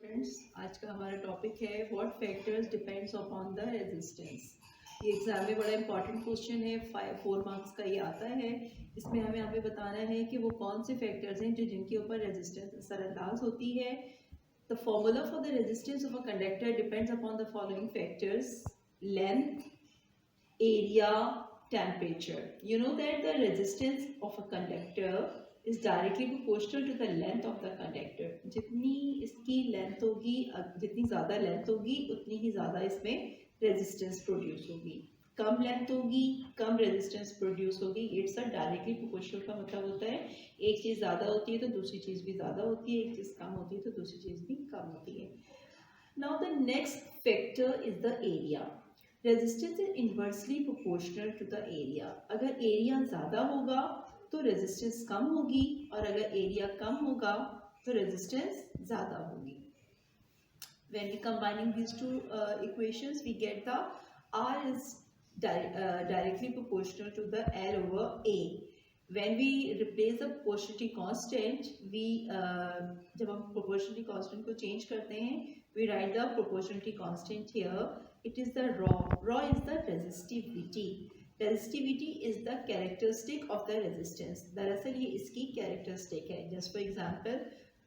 Friends, आज का हमारा टॉपिक है what factors depends upon the resistance. ये एग्जाम में बड़ा इंपॉर्टेंट क्वेश्चन है, 4 मार्क्स का ये आता है। इसमें हमें यहाँ पे बताना है कि वो कौन से फैक्टर्स हैं जो जिनके ऊपर रेजिस्टेंस असरअंदाज होती है। The formula for the resistance of a conductor depends upon the following factors: length, area, temperature. You know that the resistance of a conductor is directly proportional to the length of the conductor. जितनी इसकी length होगी, जितनी ज़्यादा length होगी उतनी ही ज़्यादा इसमें resistance produce होगी। कम लेंथ होगी कम रेजिस्टेंस प्रोड्यूस होगी। इट्स अ डायरेक्टली प्रोपोर्शनल का मतलब होता है एक चीज़ ज़्यादा होती है तो दूसरी चीज़ भी ज़्यादा होती है, एक चीज़ कम होती है तो दूसरी चीज़ भी कम होती है। Now the next factor is the area. Resistance is inversely proportional to the area. अगर एरिया ज़्यादा होगा तो रेजिस्टेंस कम होगी और अगर एरिया कम होगा तो रेजिस्टेंस ज़्यादा होगी। When we combining these two equations, we get the R is directly proportional to the L over A. When we replace the proportionality constant, we जब हम proportionality constant को change करते हैं, we write the proportionality constant here. It is the rho. Rho is the resistivity. Resistivity is the characteristic of the resistance. दरअसल ये इसकी characteristic है. Just for example,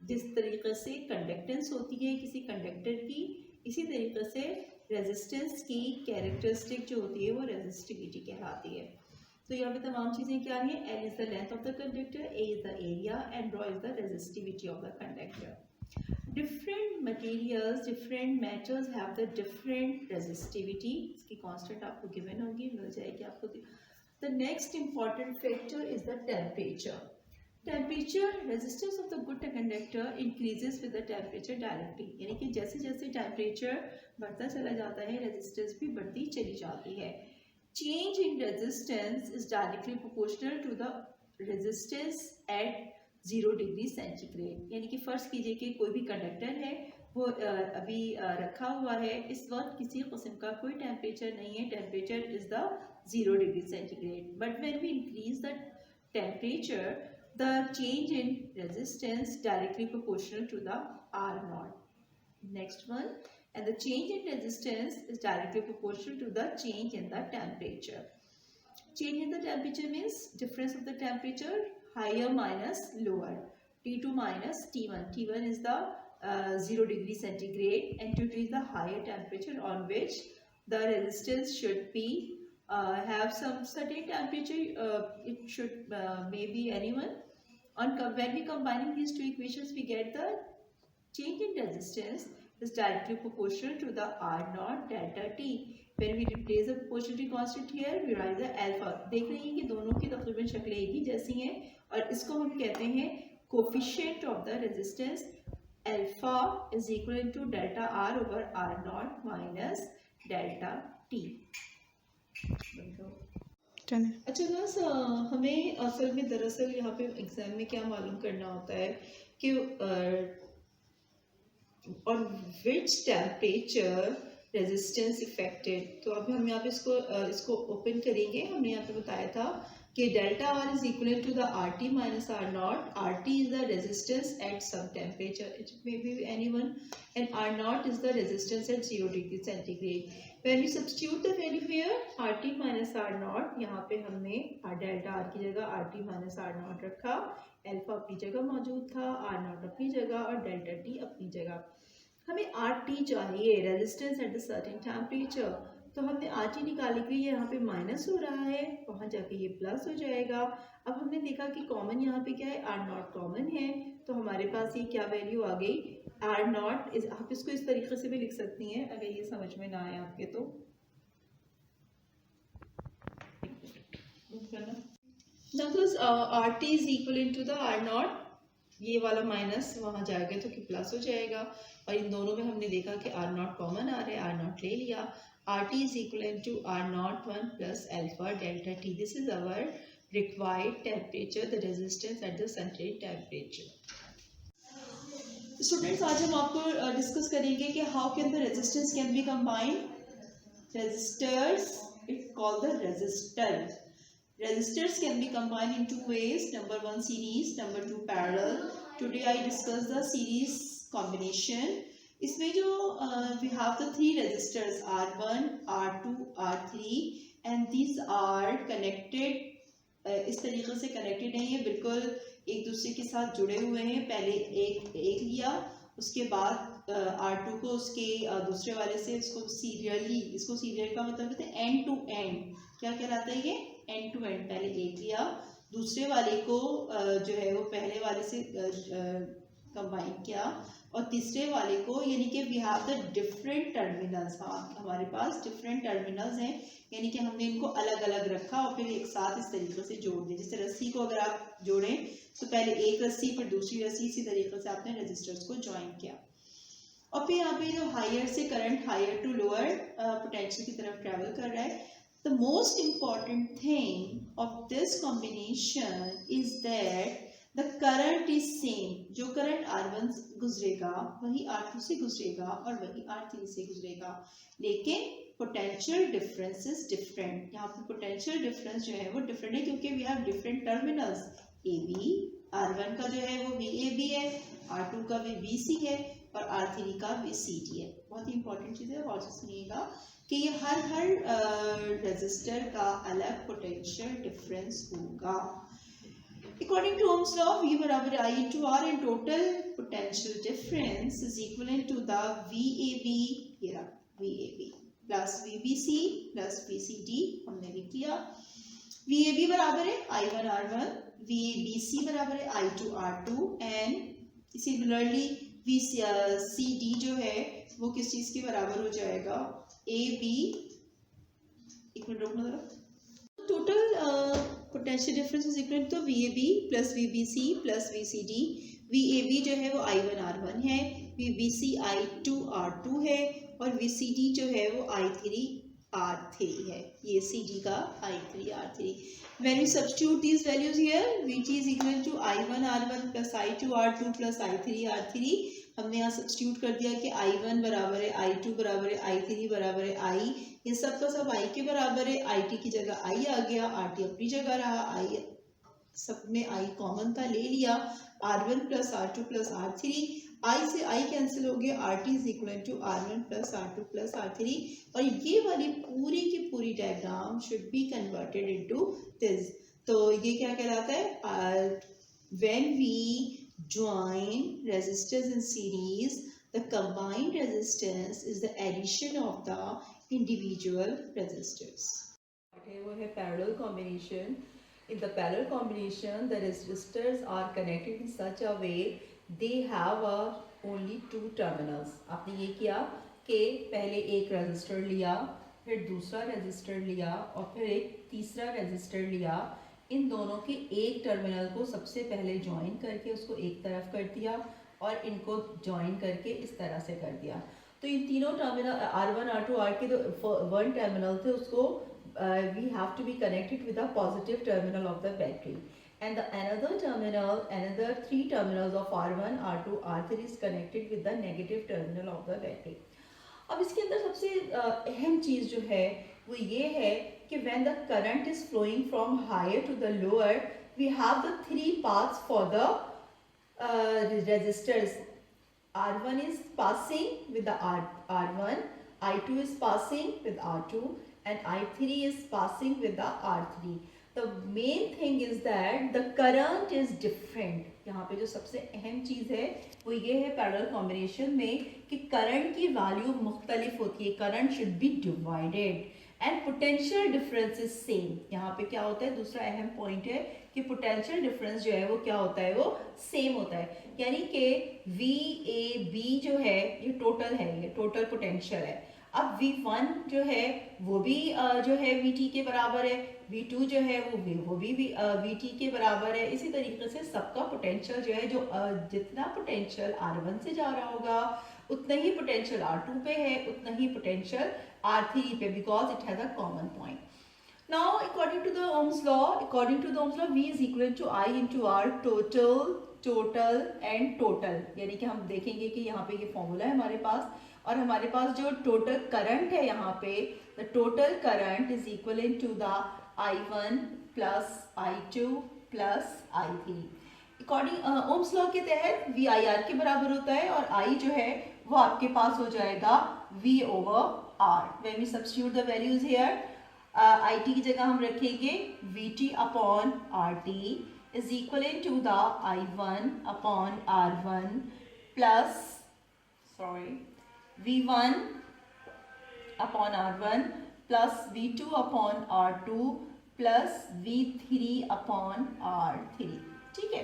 जिस तरीके से कंडक्टेंस होती है किसी कंडक्टर की, इसी तरीके से रेजिस्टेंस की कैरेक्टरिस्टिक जो होती है वो रेजिस्टिविटी कहलाती है। तो यहाँ पे तमाम चीज़ें क्या हैं? L is the length of the conductor, A is the area and rho is the resistivity of the conductor. Different materials, different metals have the different resistivity. इसकी कांस्टेंट आपको गिवन होगी, मिल जाएगी आपको। The next important factor is the temperature. Temperature, resistance of the good conductor increases with the temperature directly. यानी कि जैसे जैसे temperature बढ़ता चला जाता है रेजिस्टेंस भी बढ़ती चली जाती है। Change in resistance is directly proportional to the resistance at 0 degree centigrade. यानी कि फ़र्ज़ कीजिए कि कोई भी कंडक्टर है, वो अभी रखा हुआ है, इस वक्त किसी किस्म का कोई टेम्परेचर नहीं है, temperature is the 0 degree centigrade. But when we increase the temperature, the change in resistance directly proportional to the R naught. Next one, and the change in resistance is directly proportional to the change in the temperature. Change in the temperature means difference of the temperature, higher minus lower. T2 minus T1. T1 is the 0 degree centigrade and T2 is the higher temperature on which the resistance should be have some certain temperature. It should maybe anyone. When we combining these two equations, we get the change in resistance is directly proportional to the R naught delta T. When we replace the proportionality constant here, we write the alpha. देख रही हैं कि दोनों की तकरीबन शक्लें एक ही जैसी हैं और इसको हम कहते हैं coefficient of the resistance. Alpha is equal to delta R over R naught minus delta T. अच्छा बस हमें असल में दरअसल यहाँ पे एग्जाम में क्या मालूम करना होता है कि और विच टेम्परेचर रेजिस्टेंस इफेक्टेड। तो अब हम यहाँ पे इसको ओपन करेंगे। हमने यहाँ पे बताया था कि delta R is equal to the R T minus R naught. R T is the resistance at some temperature, it may be anyone, and R naught is the resistance at 0 degree centigrade. When we substitute the value here, RT minus R naught, यहाँ पे हमने delta R की जगह RT minus R naught रखा, alpha अपनी जगह मौजूद था, R naught अपनी जगह और डेल्टा T अपनी जगह। हमें RT चाहिए, resistance at the certain temperature. तो हमने RT निकाली कि ये यहाँ पे माइनस हो रहा है, वहाँ जाके ये प्लस हो जाएगा। अब हमने देखा कि कॉमन यहाँ पे क्या है, R naught कॉमन है, तो हमारे पास ये क्या वैल्यू आ गई, R naught इस, आप इसको इस तरीके से भी लिख सकती हैं अगर ये समझ में ना आए आपके तो। RT is equal to the R naught, ये वाला माइनस वहाँ जाएगा तो कि प्लस हो जाएगा और इन दोनों में हमने देखा कि R naught कॉमन आ रहा है, R naught ले लिया। RT is equal to R naught 1 plus alpha delta T. This is our required temperature, the resistance at the certain temperature. Students, आज हम आपको डिस्कस करेंगे कि how can the resistance can be combined. Resistors, it's called the resistor. Resistors can be combined in two ways. Number 1 series, number 2 parallel. Today I discuss the series combination. इसमें जो we have the three resistors R1, R2, R3 and these are connected. इस तरीके से connected नहीं है, बिल्कुल एक दूसरे के साथ जुड़े हुए हैं। पहले एक लिया, उसके बाद R2 को उसके दूसरे वाले से इसको सीरियली, इसको सीरियल का मतलब होता है एंड टू एंड। क्या कहलाता है ये? End to end. पहले एक लिया, दूसरे वाले को जो है वो पहले वाले से कंबाइन किया, और तीसरे वाले को, यानी कि we have the different terminals. हाँ, हमारे पास डिफरेंट टर्मिनल्स हैं, यानी कि हमने इनको अलग अलग रखा और फिर एक साथ इस तरीके से जोड़ दिया। जैसे रस्सी को अगर आप जोड़ें तो पहले एक रस्सी फिर दूसरी रस्सी, इसी तरीके से आपने रजिस्टर्स को ज्वाइन किया। और फिर यहाँ पे जो हायर से current higher to lower potential की तरफ ट्रेवल कर रहा है। The most important thing of this combination is that the current is same. जो करंट R1 गुजरेगा वही R2 से गुजरेगा और वही R3 से गुजरेगा, लेकिन पोटेंशियल डिफरेंस इज डिफरेंट। यहाँ पे पोटेंशियल डिफरेंस जो है वो डिफरेंट है, क्योंकि we have different terminals. AB, R1 का जो है वो VAB है, R2 का VBC है और R3 का VCD है। बहुत ही इंपॉर्टेंट चीज़ है, और सुनिएगा कि ये हर रेजिस्टर का अलग पोटेंशियल डिफरेंस होगा। According to Ohm's law, V बराबर I into R and total potential difference is equivalent to the VAB, ये रहा VAB plus VBC plus VCD, हमने लिख लिया। VAB बराबर है I1 R1, VABC बराबर है I2 R2 and similarly VCD जो है वो किस चीज़ के बराबर हो जाएगा? AB, एक मिनट रुकना जरा। Total potential difference is equal to VAB plus VBC plus VCD। VAB जो है वो I1 R1 है, VBC I2 R2 है और VCD जो है वो I3 R3 है। ये CD का I3 R3। When we substitute these values here, VT is equal to I1 R1 plus I2 R2 plus I3 R3। हमने यहाँ सब्स्टिट्यूट कर दिया कि I1 बराबर है I2 बराबर है I3 बराबर है I, ये सब का सब I के बराबर है। IT की जगह I आ गया, RT अपनी जगह रहा, I सब में I कॉमन था, ले लिया। R1 plus R2 plus R3, I से I कैंसिल हो गया, RT is equal to R1 plus R2 plus R3। और ये वाली पूरी की पूरी diagram should be converted into this. तो ये क्या कहलाता है? When we join resistors in series, the combined resistance is the addition of the individual resistors. वो है parallel combination. In the parallel combination, the resistors are connected in such a way they have only two terminals. आपने ये किया कि पहले एक resistor लिया, फिर दूसरा resistor लिया और फिर एक तीसरा resistor लिया। इन दोनों के एक टर्मिनल को सबसे पहले ज्वाइन करके उसको एक तरफ कर दिया और इनको ज्वाइन करके इस तरह से कर दिया। तो इन तीनों टर्मिनल R1 R2 R के जो वन टर्मिनल थे उसको we have to be connected with the positive terminal of the battery and the another three terminals of R1 R2 R3 is connected with the negative terminal of the battery. अब इसके अंदर सबसे अहम चीज़ जो है वो ये है कि when the current is flowing from higher to the lower, we have the three paths for the resistors. R1 is passing with the R1, I2 is passing with R2 and I3 is passing with the R3. The main thing is that the current is different. यहाँ पे जो सबसे अहम चीज़ है वो ये है parallel combination में कि करंट की वैल्यू मुख्तलिफ होती है। Current should be divided and potential difference is same. यहाँ पे क्या होता है, दूसरा अहम पॉइंट है कि पोटेंशियल डिफरेंस जो है वो क्या होता है, वो सेम होता है। यानी कि VAB जो है ये टोटल है, ये टोटल पोटेंशियल है। अब V1 जो है वो भी जो है VT के बराबर है, V2 जो है वो भी VT के बराबर है। इसी तरीके से सबका पोटेंशियल जो है, जो जितना पोटेंशियल R1 से जा रहा होगा उतना ही पोटेंशियल R2 पे है, उतना ही पोटेंशियल R3 पे, because it has a common point. Now according to the Ohm's law V is equal to I into R, total and total. यानी कि हम देखेंगे कि यहाँ पे ये फॉर्मूला है हमारे पास, और हमारे पास जो टोटल करंट है यहाँ पे, the total current is equal to the I1 plus I2 plus I3। According Ohm's law के तहत V IR के बराबर होता है और I जो है वो आपके पास हो जाएगा v over r. When we substitute the values here, it की जगह हम रखेंगे vt upon rt is equivalent to the I1 upon R1 plus V1 upon R1 plus V2 upon R2 plus V3 upon R3. ठीक है,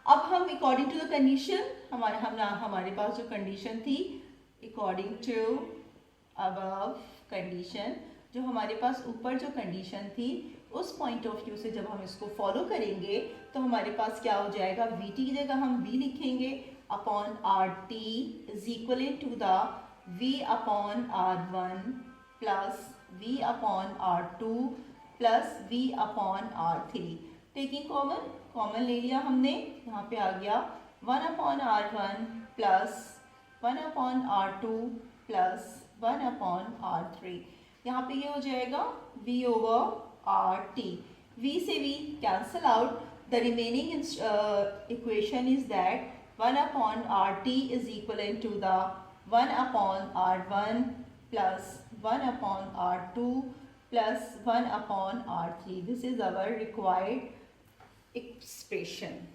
अब हम according to the condition हमारे पास जो कंडीशन थी, अकॉर्डिंग टू अबव कंडीशन, जो हमारे पास ऊपर जो कंडीशन थी, उस पॉइंट ऑफ व्यू से जब हम इसको फॉलो करेंगे तो हमारे पास क्या हो जाएगा, Vt की जगह हम V लिखेंगे upon Rt is equal to the V upon R1 plus V upon R2 plus V upon R3. Taking common ले लिया हमने, यहाँ पे आ गया 1 upon R1 plus 1 upon R2 plus 1 upon R3. यहाँ पे ये हो जाएगा V ओवर RT. V से V cancel out. The remaining equation is that 1 upon RT is equivalent to the 1 upon R1 plus 1 upon R2 plus 1 upon R3. This is our required expression.